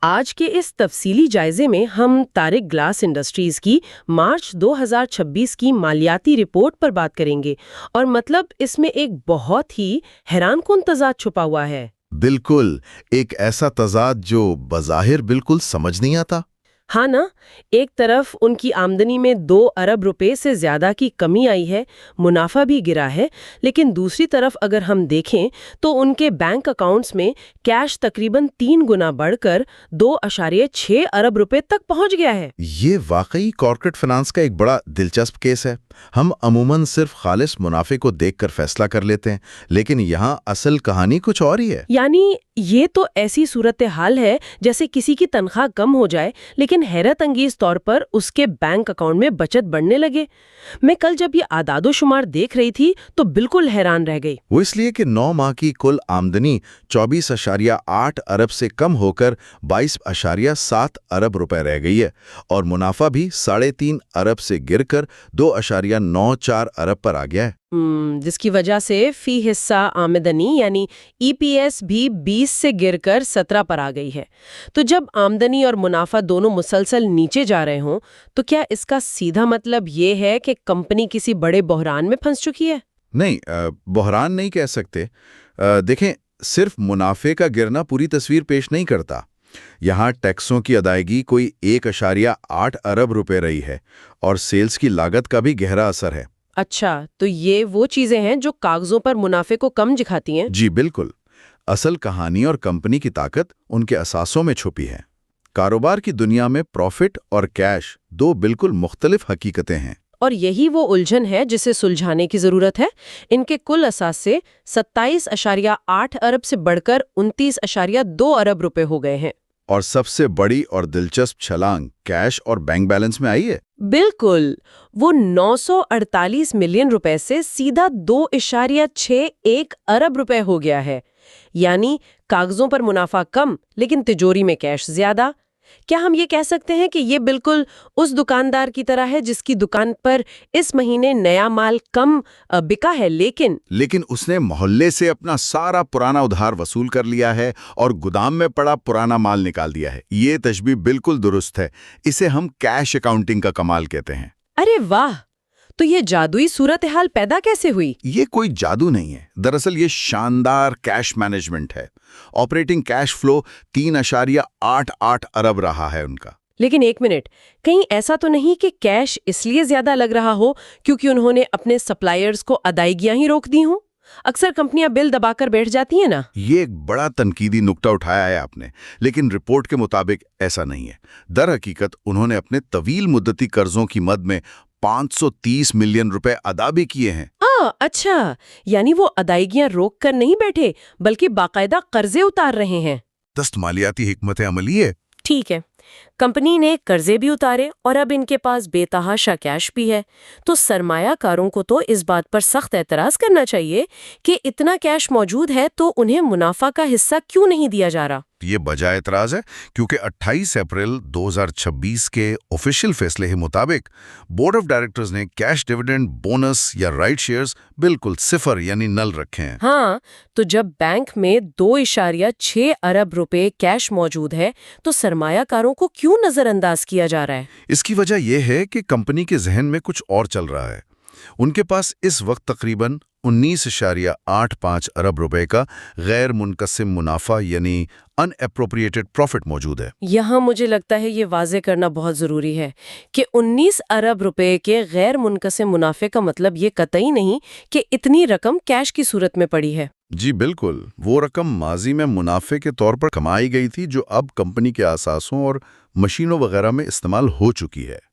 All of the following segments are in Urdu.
آج کے اس تفصیلی جائزے میں ہم طارق گلاس انڈسٹریز کی مارچ 2026 کی مالیاتی رپورٹ پر بات کریں گے اور مطلب اس میں ایک بہت ہی حیران کن تضاد چھپا ہوا ہے۔ بالکل، ایک ایسا تضاد جو بظاہر بالکل سمجھ نہیں آتا۔ ہاں نا، ایک طرف ان کی آمدنی میں 2 ارب روپے سے زیادہ کی کمی آئی ہے، منافع بھی گرا ہے، لیکن دوسری طرف اگر ہم دیکھیں تو ان کے بینک اکاؤنٹس میں کیش تقریباً 3 گنا بڑھ کر 2.6 ارب روپے تک پہنچ گیا ہے۔ یہ واقعی کارپوریٹ فنانس کا ایک بڑا دلچسپ کیس ہے۔ ہم عموماً صرف خالص منافع کو دیکھ کر فیصلہ کر لیتے ہیں، لیکن یہاں اصل کہانی کچھ اور ہی ہے۔ یعنی یہ تو ایسی صورتحال ہے جیسے کسی کی تنخواہ کم ہو جائے لیکن حیرت انگیز طور پر اس کے بینک اکاؤنٹ میں بچت بڑھنے لگے۔ میں کل جب یہ اعداد و شمار دیکھ رہی تھی تو بالکل حیران رہ گئی۔ وہ اس لیے کہ 9 ماہ کی کل آمدنی 24.8 ارب سے کم ہو کر 22.7 ارب روپے رہ گئی ہے، اور منافع بھی 3.5 ارب سے گر کر 2.94 ارب پر آ گیا ہے۔ جس کی وجہ سے فی حصہ آمدنی یعنی ای پی ایس بھی 20 سے گر کر 17 پر آ گئی ہے۔ تو جب آمدنی اور منافع دونوں مسلسل نیچے جا رہے ہوں تو کیا اس کا سیدھا مطلب یہ ہے کہ کمپنی کسی بڑے بحران میں پھنس چکی ہے؟ نہیں، بحران نہیں کہہ سکتے۔ دیکھیں، صرف منافع کا گرنا پوری تصویر پیش نہیں کرتا۔ یہاں ٹیکسوں کی ادائیگی کوئی 1.8 ارب روپے رہی ہے، اور سیلز کی لاگت کا بھی گہرا اثر ہے۔ اچھا، تو یہ وہ چیزیں ہیں جو کاغذوں پر منافع کو کم دکھاتی ہیں؟ جی بالکل۔ اصل کہانی اور کمپنی کی طاقت ان کے اثاثوں میں چھپی ہے۔ کاروبار کی دنیا میں پروفٹ اور کیش 2 بالکل مختلف حقیقتیں ہیں۔ اور یہی وہ الجھن ہے جسے سلجھانے کی ضرورت ہے۔ ان کے کل اثاثے 27.8 ارب سے بڑھ کر 29.2 ارب روپے ہو گئے ہیں۔ اور سب سے بڑی اور دلچسپ چھلانگ کیش اور بینک بیلنس میں آئی ہے۔ بالکل، وہ 948 ملین روپے سے سیدھا 2.61 ارب روپے ہو گیا ہے۔ یعنی کاغذوں پر منافع کم لیکن تجوری میں کیش زیادہ۔ کیا ہم یہ کہہ سکتے ہیں کہ یہ بالکل اس دکاندار کی طرح ہے جس کی دکان پر اس مہینے نیا مال کم بکا ہے لیکن اس نے محلے سے اپنا سارا پرانا ادھار وصول کر لیا ہے اور گودام میں پڑا پرانا مال نکال دیا ہے؟ یہ تشبیہ بالکل درست ہے۔ اسے ہم کیش اکاؤنٹنگ کا کمال کہتے ہیں۔ ارے واہ! تو یہ جادوئی صورتحال پیدا کیسے ہوئی؟ یہ کوئی جادو نہیں ہے، دراصل یہ شاندار کیش مینجمنٹ ہے۔ آپریٹنگ کیش فلو 3.88 ارب رہا ہے ان کا۔ لیکن ایک منٹ، کہیں ایسا تو نہیں کہ کیش اس لیے زیادہ لگ رہا ہو کیونکہ انہوں نے اپنے سپلائرز کو ادائیگیاں ہی روک دی ہوں؟ اکثر کمپنیاں بل دبا کر بیٹھ جاتی ہیں نا۔ یہ ایک بڑا تنقیدی نکتہ اٹھایا ہے آپ نے، لیکن رپورٹ کے مطابق ایسا نہیں ہے۔ در حقیقت انہوں نے اپنے طویل مدتی قرضوں کی مد میں 530 ملین روپے ادا بھی کیے ہیں۔ اچھا، یعنی وہ ادائیگیاں روک کر نہیں بیٹھے بلکہ باقاعدہ قرضے اتار رہے ہیں۔ دست مالیاتی حکمت عملی ہے۔ ٹھیک ہے، کمپنی نے قرضے بھی اتارے اور اب ان کے پاس بے تحاشا کیش بھی ہے، تو سرمایہ کاروں کو تو اس بات پر سخت اعتراض کرنا چاہیے کہ اتنا کیش موجود ہے تو انہیں منافع کا حصہ کیوں نہیں دیا جا رہا؟ یہ بجا اعتراض ہے کیونکہ 28 اپریل 2026 کے آفیشیل فیصلے کے مطابق بورڈ آف ڈائریکٹرز نے کیش ڈیویڈنڈ، بونس یا رائٹ شیئرز بالکل صفر یعنی نل رکھے ہیں۔ ہاں، تو جب بینک میں 2.6 ارب روپے کیش موجود ہے تو سرمایہ کاروں کو کیوں نظر انداز کیا جا رہا ہے؟ اس کی وجہ یہ ہے کہ کمپنی کے ذہن میں کچھ اور چل رہا ہے۔ ان کے پاس اس وقت تقریباً 19.85 ارب روپے کا غیر منقسم منافع یعنی ان اپروپریٹڈ پروفٹ موجود ہے۔ یہاں مجھے لگتا ہے یہ واضح کرنا بہت ضروری ہے کہ 19 ارب روپے کے غیر منقسم منافع کا مطلب یہ قطعی نہیں کہ اتنی رقم کیش کی صورت میں پڑی ہے۔ جی بالکل، وہ رقم ماضی میں منافع کے طور پر کمائی گئی تھی جو اب کمپنی کے اثاثوں اور مشینوں وغیرہ میں استعمال ہو چکی ہے۔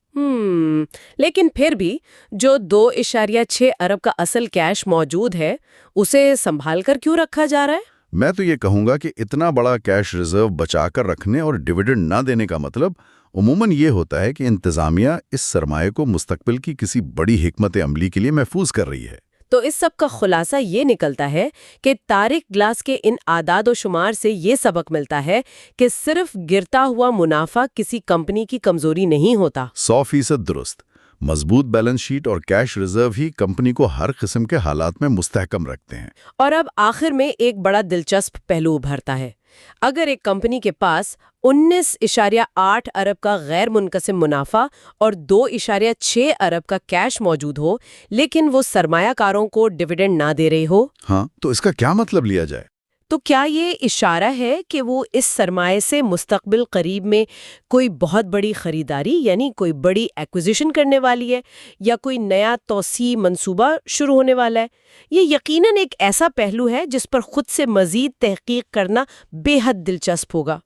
لیکن پھر بھی جو 2.6 ارب کا اصل کیش موجود ہے اسے سنبھال کر کیوں رکھا جا رہا ہے؟ میں تو یہ کہوں گا کہ اتنا بڑا کیش ریزرو بچا کر رکھنے اور ڈیویڈنڈ نہ دینے کا مطلب عموماً یہ ہوتا ہے کہ انتظامیہ اس سرمایہ کو مستقبل کی کسی بڑی حکمت عملی کے لیے محفوظ کر رہی ہے۔ تو اس سب کا خلاصہ یہ نکلتا ہے کہ طارق گلاس کے ان اعداد و شمار سے یہ سبق ملتا ہے کہ صرف گرتا ہوا منافع کسی کمپنی کی کمزوری نہیں ہوتا۔ 100% درست۔ مضبوط بیلنس شیٹ اور کیش ریزرو ہی کمپنی کو ہر قسم کے حالات میں مستحکم رکھتے ہیں۔ اور اب آخر میں ایک بڑا دلچسپ پہلو ابھرتا ہے اگر ایک کمپنی کے پاس 19.8 ارب کا غیر منقسم منافع اور 2.6 ارب کا کیش موجود ہو لیکن وہ سرمایہ کاروں کو ڈیویڈنڈ نہ دے رہی ہو، ہاں تو اس کا کیا مطلب لیا جائے؟ تو کیا یہ اشارہ ہے کہ وہ اس سرمایہ سے مستقبل قریب میں کوئی بہت بڑی خریداری یعنی کوئی بڑی ایکوزیشن کرنے والی ہے یا کوئی نیا توسیع منصوبہ شروع ہونے والا ہے؟ یہ یقیناً ایک ایسا پہلو ہے جس پر خود سے مزید تحقیق کرنا بے حد دلچسپ ہوگا۔